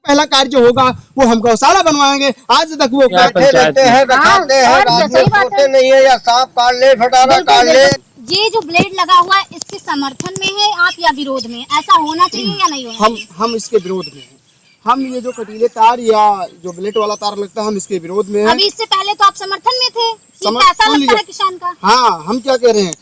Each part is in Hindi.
पहला कार्य जो होगा वो हम गौशाला बनवाएंगे। आज तक वो करते रहते हैं, दिखाते हैं, नहीं है या सांप काट ले, फटारा काट ले। ये जो ब्लेड लगा हुआ है इसके समर्थन में है आप या विरोध में? ऐसा होना चाहिए या नहीं होना चाहिए? हम इसके विरोध में हैं। हम ये जो कटीले तार या जो ब्लेड वाला तार लगता है हम इसके विरोध में हैं। अभी इससे पहले तो आप समर्थन में थे। पैसा लगता है किसान का। हाँ, हम क्या कह रहे हैं,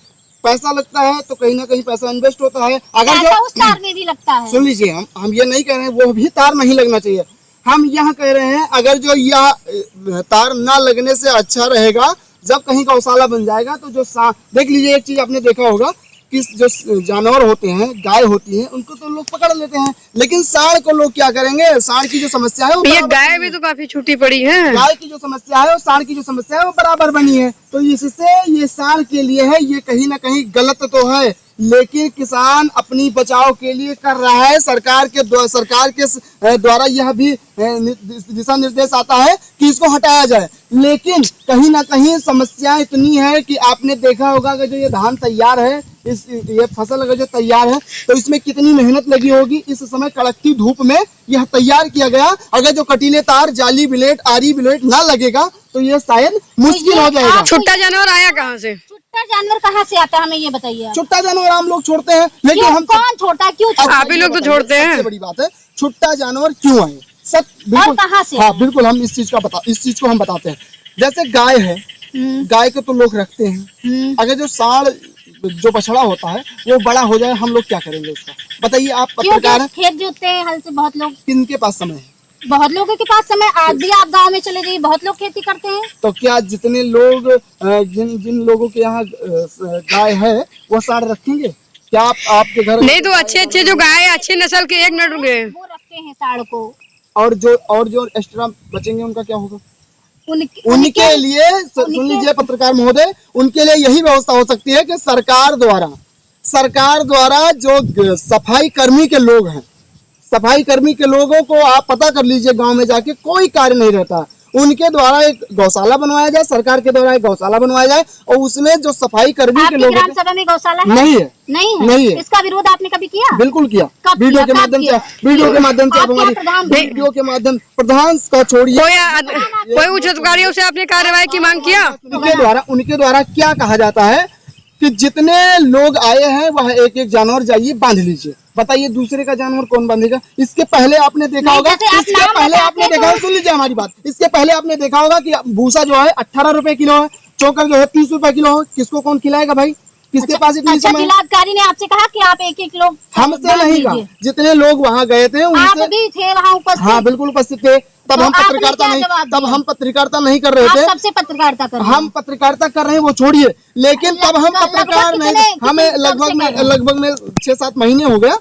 पैसा लगता है तो कहीं ना कहीं पैसा इन्वेस्ट होता है। अगर जो उस तार में भी लगता है, सुन लीजिए, हम ये नहीं कह रहे हैं वो भी तार नहीं लगना चाहिए। हम यह कह रहे हैं अगर जो यह तार ना लगने से अच्छा रहेगा, जब कहीं गौशाला बन जाएगा तो जो देख लीजिए, एक चीज आपने देखा होगा कि जो जानवर होते हैं, गाय होती है, उनको तो लोग पकड़ लेते हैं, लेकिन सांड को लोग क्या करेंगे? सांड की जो समस्या है, ये गाय भी तो काफी छूटी पड़ी है। गाय की जो समस्या है और सांड की जो समस्या है वो बराबर बनी है। तो इससे ये सांड के लिए है, ये कहीं ना कहीं गलत तो है, लेकिन किसान अपनी बचाव के लिए कर रहा है। सरकार के द्वारा यह भी दिशा निर्देश आता है कि इसको हटाया जाए, लेकिन कहीं ना कहीं समस्या इतनी है कि आपने देखा होगा कि जो ये धान तैयार है, ये फसल अगर जो तैयार है तो इसमें कितनी मेहनत लगी होगी। इस समय कड़कती धूप में यह तैयार किया गया। अगर जो कटीले तार, जाली ब्लेड, आरी ब्लेड ना लगेगा तो ये शायद मुश्किल हो जाएगा। छुट्टा जानवर आया कहाँ से? छुट्टा जानवर कहाँ से आता है, हमें ये बताइए। छुट्टा जानवर हम लोग छोड़ते हैं, लेकिन हम कौन छोड़ता, क्यों? आप ही लोग तो छोड़ते हैं। सबसे बड़ी बात है, छुट्टा जानवर क्यों आए? सब बिल्कुल कहाँ से? हाँ बिल्कुल, हम इस चीज को हम बताते हैं। जैसे गाय है, गाय को तो लोग रखते हैं। अगर जो सांड जो बछड़ा होता है वो बड़ा हो जाए, हम लोग क्या करेंगे उसका? बताइए, आप पत्रकार हैं। खेत जोतते हैं हल से बहुत लोग। किनके पास समय है? बहुत लोगों के पास समय। आज भी आप गांव में चले जाइए, बहुत लोग खेती करते हैं। तो क्या जितने लोग जिन लोगों के यहाँ गाय है वो सांड रखेंगे क्या? आपके घर नहीं तो अच्छे जो गाय अच्छे नस्ल के, एक मिनट रुके, वो रखते हैं सांड को। और जो एक्स्ट्रा बचेंगे उनका क्या होगा? उनके लिए सुन लीजिए पत्रकार महोदय, उनके लिए यही व्यवस्था हो सकती है कि सरकार द्वारा जो सफाई कर्मी के लोग हैं, सफाई कर्मी के लोगों को आप पता कर लीजिए, गांव में जाके कोई कार्य नहीं रहता, उनके द्वारा एक गौशाला बनवाया जाए, सरकार के द्वारा एक गौशाला बनवाया जाए, और उसमें जो सफाई कर्मी के लोग ग्राम सभा में गौशाला है? नहीं है। नहीं है। इसका विरोध आपने कभी किया? बिल्कुल किया। वीडियो के माध्यम से आप हमारी वीडियो के माध्यम, प्रधान का छोड़िए, कोई उच्च अधिकारियों से आपने कार्रवाई की मांग किया? उनके द्वारा क्या कहा जाता है कि जितने लोग आए हैं वह एक एक जानवर जाइए बांध लीजिए। बताइए दूसरे का जानवर कौन बांधेगा? इसके पहले आपने देखा होगा, सुन लीजिए हमारी बात, इसके पहले आपने देखा होगा कि भूसा जो है 18 रुपए किलो है, चोकर जो है 30 रुपए किलो है। किसको कौन खिलाएगा भाई? किसके पास इतनी समय? जिलाधिकारी ने आपसे कहा कि आप एक एक लोग? हमसे नहीं कहा, जितने लोग वहाँ गए थे आप भी थे वहाँ उपस्थित? हाँ बिल्कुल उपस्थित थे। तब हम पत्रकारिता नहीं कर रहे थे। सबसे पत्रकारिता कर रहे हैं। हम पत्रकारिता कर रहे हैं वो छोड़िए, लेकिन तब हम पत्रकार नहीं, हमें लगभग में 6-7 महीने हो गया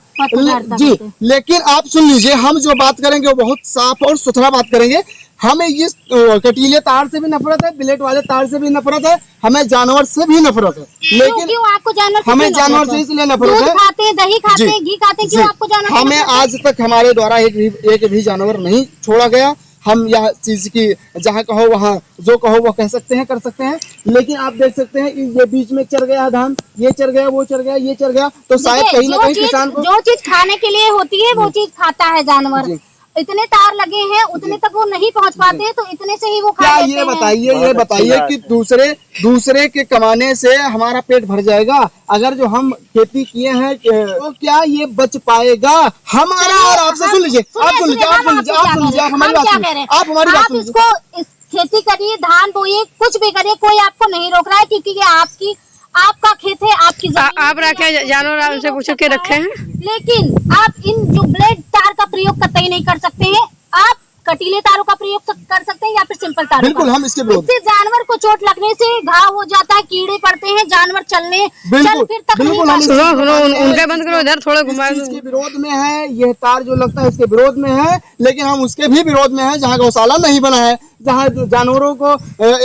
जी। लेकिन आप सुन लीजिए, हम जो बात करेंगे वो बहुत साफ और सुथरा बात करेंगे। हमें इस कटीले तार से भी नफरत है, ब्लेड वाले तार से भी नफरत है, हमें जानवर से भी नफरत है। लेकिन क्यों आपको जानवर से? हमें जानवर से इसलिए नफरत है, खाते, दही खाते, घी खाते, क्यों आपको जानवर? हमें आज तक हमारे द्वारा एक भी जानवर नहीं छोड़ा गया। हम यह चीज की जहाँ कहो वहाँ जो कहो वो कह सकते हैं, कर सकते हैं, लेकिन आप देख सकते हैं ये बीच में चर गया धान, ये चर गया, वो चर गया, ये चर गया, तो शायद कहीं ना कहीं किसान को जो चीज खाने के लिए होती है वो चीज खाता है जानवर। इतने तार लगे हैं, उतने तक वो नहीं पहुंच पाते, तो इतने से ही वो खा लेते हैं। ये बताइए कि दूसरे के कमाने से हमारा पेट भर जाएगा? अगर जो हम खेती किए हैं तो क्या ये बच पाएगा हमारा? और आपसे सुन लीजिए, आप हमारी बात सुनिए। इसको खेती करिए, धान बोइए, कुछ भी करिए, कोई आपको नहीं रोक रहा है, क्योंकि ये आपका खेत है, आपकी आप रखे जानवर उनसे पूछ के रखे हैं। लेकिन आप इन जो ब्लेड तार का प्रयोग कतई नहीं कर सकते हैं। आप कटीले तारों का प्रयोग कर सकते हैं या फिर सिंपल तार। बिल्कुल, हम इसके विरोध। इससे जानवर को चोट लगने से घाव हो जाता है, कीड़े पड़ते हैं, जानवर चलने चल फिर तक नहीं उनके बंद करो, इधर थोड़ा घुमा। इसके विरोध में है, यह तार जो लगता है इसके विरोध में है, लेकिन हम उसके भी विरोध में है जहाँ गौशाला नहीं बना है, जहाँ जानवरों को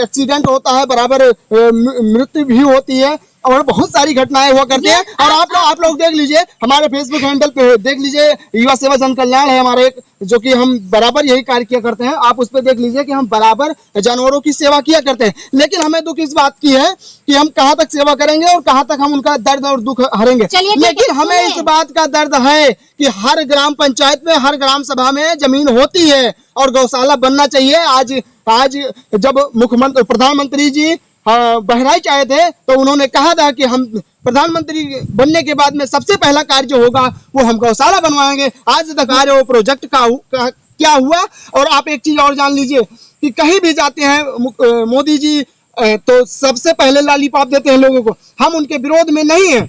एक्सीडेंट होता है, बराबर मृत्यु भी होती है। और बहुत सारी घटनाएं हुआ करती हैं। और आप लोग देख लीजिए, हमारे फेसबुक हैंडल पे देख लीजिए, युवा सेवा जन कल्याण है हमारे एक, जो कि हम बराबर यही कार्य किया करते हैं। आप उस पर देख लीजिए कि हम बराबर जानवरों की सेवा किया करते हैं। लेकिन हमें दुख इस बात की है कि हम कहाँ तक सेवा करेंगे और कहाँ तक हम उनका दर्द और दुख हरेंगे। लेकिन हमें इस बात का दर्द है कि हर ग्राम पंचायत में, हर ग्राम सभा में जमीन होती है और गौशाला बनना चाहिए। आज जब मुख्यमंत्री प्रधानमंत्री जी बहराइच आए थे तो उन्होंने कहा था कि हम प्रधानमंत्री बनने के बाद में सबसे पहला कार्य जो होगा वो हम गौशाला बनवाएंगे। आज तक आ रहे वो प्रोजेक्ट का क्या हुआ। और आप एक चीज और जान लीजिए कि कहीं भी जाते हैं मोदी जी तो सबसे पहले लॉलीपॉप देते हैं लोगों को। हम उनके विरोध में नहीं है,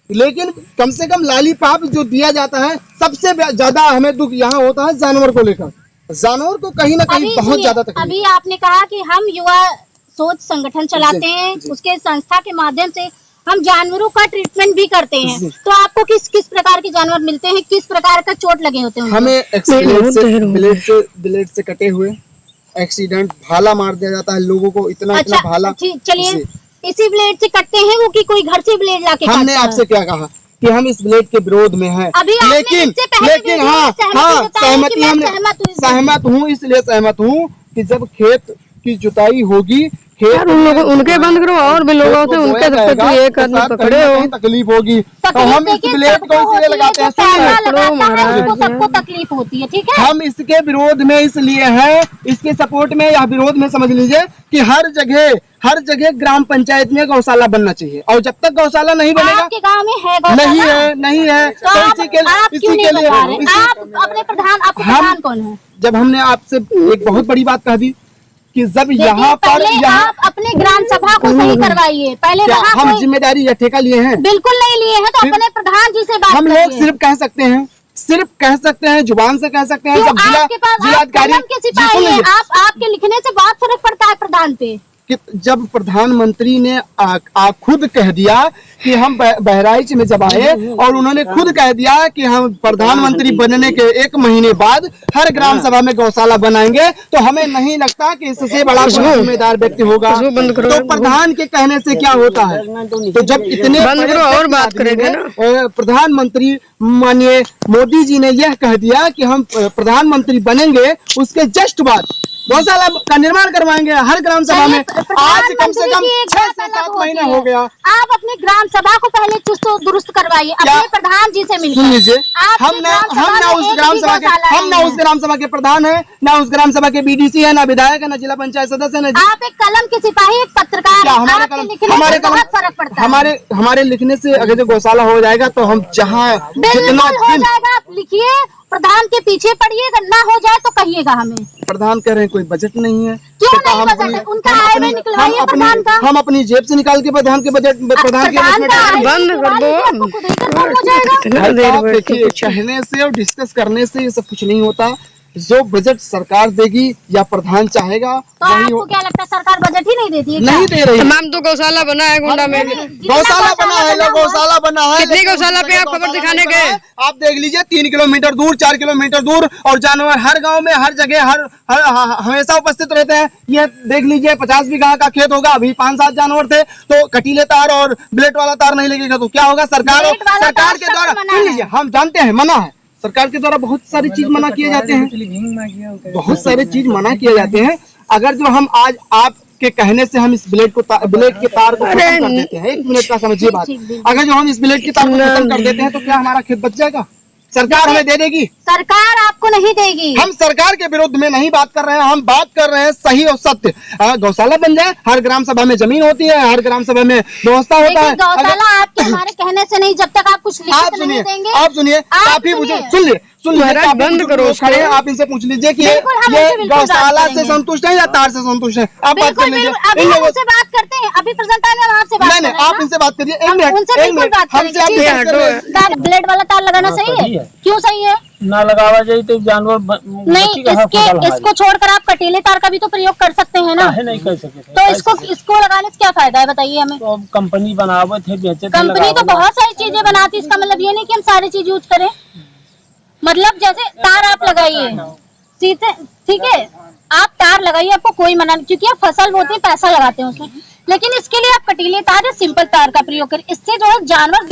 लेकिन कम से कम लॉलीपॉप जो दिया जाता है, सबसे ज्यादा हमें दुख यहाँ होता है जानवर को लेकर। जानवर को कहीं ना कहीं बहुत ज्यादा तकलीफ। अभी आपने कहा कि हम युवा सोच संगठन चलाते हैं, उसके संस्था के माध्यम से हम जानवरों का ट्रीटमेंट भी करते हैं। तो आपको किस किस प्रकार के जानवर मिलते हैं, किस प्रकार का चोट लगे होते हैं? हमें ब्लेड से कटे हुए एक्सीडेंट, भाला मार दिया जाता है लोगों को, इतना भाला। चलिए, इसी ब्लेड से कटते हैं वो कि कोई घर से ब्लेड लाके? हमने आपसे क्या कहा कि हम इस ब्लेड के विरोध में हैं, लेकिन हाँ सहमत हूँ। इसलिए सहमत हूँ कि जब खेत की जुताई होगी, खेत उनके बंद करो और भी लोगों से उनके एक आदमी पकड़े हो, तकलीफ होगी। तो हम इस ब्लेड को इसलिए लगाते हैं, सबको तकलीफ होती है, ठीक है। हम इसके विरोध में इसलिए हैं, इसके सपोर्ट में या विरोध में समझ लीजिए कि हर जगह ग्राम पंचायत में गौशाला बनना चाहिए। और जब तक गौशाला नहीं बनेगा, आपके गांव में है नहीं है तो इसी के लिए आप अपने प्रधान कौन है? जब हमने आपसे एक बहुत बड़ी बात कह दी कि जब यहाँ पर आप अपने ग्राम सभा को सही करवाइए पहले। हम जिम्मेदारी या ठेका लिए हैं? बिल्कुल नहीं लिए हैं। तो अपने प्रधान जी से बात हम लोग सिर्फ कह सकते हैं, जुबान से कह सकते हैं। जब जिलाधिकारी आपके लिखने से बहुत फर्क पड़ता है प्रधान पे। कि जब प्रधानमंत्री ने खुद कह दिया कि हम बहराइच में जब आए और उन्होंने खुद कह दिया कि हम प्रधानमंत्री बनने के 1 महीने बाद हर ग्राम सभा में गौशाला बनाएंगे, तो हमें नहीं लगता कि इससे बड़ा जिम्मेदार व्यक्ति होगा। तो प्रधान के कहने से क्या होता है? तो जब इतने और बात करेंगे ना, प्रधानमंत्री माननीय मोदी जी ने यह कह दिया कि हम प्रधानमंत्री बनेंगे, उसके जस्ट बाद गौशाला का निर्माण करवाएंगे हर ग्राम सभा में। आज कम से कम 6 से 7 महीने हो गया। आप अपने ग्राम सभा को पहले चुस्त दुरुस्त करवाइए अपने प्रधान जी से मिलकर। सुन लीजिए, हम ना उस ग्राम सभा के प्रधान है, ना उस ग्राम सभा के बीडीसी है, ना विधायक है, ना जिला पंचायत सदस्य है। आप एक कलम के सिपाही, एक पत्रकार, हमारे लिखने से अगर जो गौशाला हो जाएगा तो हम जहाँ जितना हो जाएगा आप लिखिए, प्रधान के पीछे पड़िए, ना हो जाए तो कहिएगा हमें। प्रधान कह रहे हैं कोई बजट नहीं है, क्यों नहीं बजट है? उनका आय में निकलवाइए प्रधान का। हम अपनी जेब से निकाल के प्रधान के बजट बंद कर दो। देखिए, कहने से और डिस्कस करने से ये सब कुछ नहीं होता। जो बजट सरकार देगी या प्रधान चाहेगा तो आपको क्या लगता है सरकार बजट ही नहीं देती है? नहीं दे रही। तमाम तो गौशाला बना है गोंडा में, गौशाला बना है। कितनी गौशाला पे आप खबर दिखाने गए? आप देख लीजिए 3 किलोमीटर दूर, 4 किलोमीटर दूर, और जानवर हर गांव में, हर जगह, हर हमेशा उपस्थित रहते हैं। ये देख लीजिए 50 बीघा का खेत होगा, अभी 5-7 जानवर थे, तो कटीले तार और ब्लेड वाला तार नहीं लगेगा तो क्या होगा? सरकार के द्वारा, सुन लीजिए, हम जानते हैं मना है, सरकार के द्वारा बहुत सारी चीज मना किए जाते हैं, बहुत सारे चीज मना किए जाते हैं। अगर जो हम आज आपके कहने से हम इस ब्लेड के तार को खत्म कर देते हैं, 1 मिनट का समझिए बात, अगर जो हम इस ब्लेड के तार को खत्म कर देते हैं तो क्या हमारा खेत बच जाएगा? सरकार हमें दे देगी? सरकार आपको नहीं देगी। हम सरकार के विरुद्ध में नहीं बात कर रहे हैं, हम बात कर रहे हैं सही और सत्य। गौशाला बन जाए, हर ग्राम सभा में जमीन होती है, हर ग्राम सभा में व्यवस्था होता है। गौशाला आपके हमारे कहने से नहीं, जब तक आप कुछ लिखित नहीं देंगे। आप सुनिए, काफी मुझे सुन लीजिए, बंद करो। खड़े आप इनसे पूछ लीजिए कि ये गौशाला से संतुष्ट है या तार से संतुष्ट है? आप बात कर लीजिए। इन लोगों से बात करते हैं, अभी प्रेजेंट टाइम में आपसे बात नहीं, आप इनसे बात करिए। ब्लेड वाला तार लगाना सही है? क्यों सही है? ना लगावा जाए तो जानवर नहीं, इसको छोड़कर आप कटीले तार का भी तो प्रयोग कर सकते हैं ना? नहीं कर सकते। तो इसको लगाने से क्या फायदा है बताइए हमें? तो कंपनी बनावत है, बेचे। कंपनी तो बहुत सारी चीजें बनाती है, इसका मतलब ये नहीं कि हम सारी चीज यूज करें। मतलब जैसे तार आप लगाइए, ठीक है, आप तार लगाइए, आपको कोई मना नहीं, क्योंकि आप फसल बोते हैं, पैसा लगाते हैं उसमें। लेकिन इसके लिए आप कटीले तार या सिंपल तार का प्रयोग करें। इससे जो है जानवर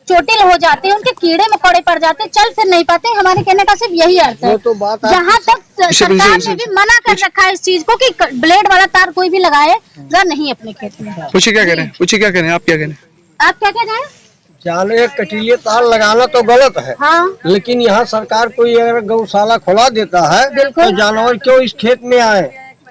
चोटिल हो जाते हैं, उनके कीड़े मकोड़े पड़ जाते हैं, चल फिर नहीं पाते। हमारे कहने का सिर्फ यही अर्थ है। तो बात जहाँ तक सरकार ने भी मना कर रखा है इस चीज को कि ब्लेड वाला तार कोई भी लगाएगा नहीं अपने खेत में। पूछिए क्या कह रहे हैं, पूछिए क्या कह रहे हैं, आप क्या कह रहे हैं? आप क्या कह रहे हैं? जाने कटीले तार लगाना तो गलत है, हाँ लेकिन यहाँ सरकार कोई अगर गौशाला खुला देता है तो जानवर क्यों इस खेत में आए?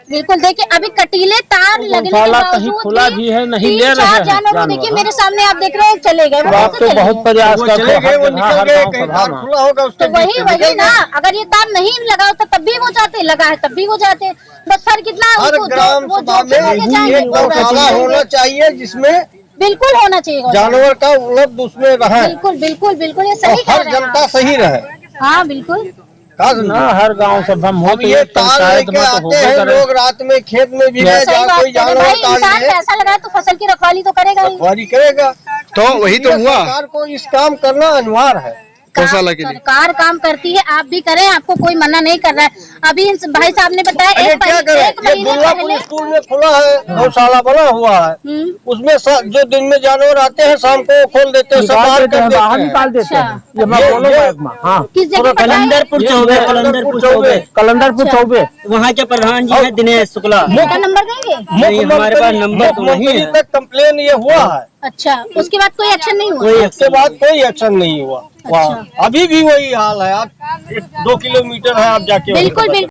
बिल्कुल। देखिए अभी कटीले तार लगने के बावजूद खुला भी है, नहीं ले रहे हैं जानवर। देखिए मेरे सामने आप देख रहे हैं चले गए, वो आप कैसे तो चले बहुत गए? प्रयास वो करते चले गए, वो निकल गए, कहीं तार हैं। खुला होगा उसके तो वही बीच में वही निकल ना, गए। अगर ये तार नहीं लगा होता तब भी वो जाते, लगा है तब भी वो जाते। बस फर्क कितना है, हर उनको ग्राम वो सभा जोखिम में लेके जाएंगे, एक वो गौशाला जाएंगे। होना चाहिए जिसमें बिल्कुल होना चाहिए गौशाला। जानवर का उपलब्ध उसमें रहे बिल्कुल बिल्कुल बिल्कुल, ये और सही कह हर रहे हैं जनता आप। सही रहे। हाँ बिल्कुल। ना हर गांव सब हम अब ये तार लेके आते हैं लोग, रात में खेत में भी रह सही जा, बात कोई है भाई, जानवर इंसान तार ले पैसा लगाए तो फसल की रखवाली तो करेगा ही। रखवाली करेगा। तो वही तो हुआ सरकार को इस काम करना अनिवार्य है। गौशाला के लिए। सरकार काम करती है, आप भी करें, आपको कोई मना नहीं कर रहा है। अभी भाई साहब ने बताया अरे क्या करें, एक ये महीने दुर्गापुर पहले। स्कूल में खुला है, गौशाला बना हुआ है, उसमें जो दिन में जानवर आते हैं शाम को खोल देते हैं, सब बाहर कर देते बाहर हैं। निकाल देते अच्छा। हैं। ये मैं बोलूं हाँ, किस जगह पर कलंदरपुर चौबे, कलंदरपुर चौबे, कलंदरपुर चौबे, वहाँ के प्रधान जी है दिनेश शुक्ला। का नंबर देंगे? नहीं, हमारे पास नंबर तो नहीं है। तक कंप्लेन ये हुआ है, अच्छा, उसके बाद कोई एक्शन नहीं हुआ? उसके बाद कोई एक्शन नहीं हुआ। अच्छा। अभी भी वही हाल है। आप 2 किलोमीटर है, आप जाके बिल्कुल बिल्कुल।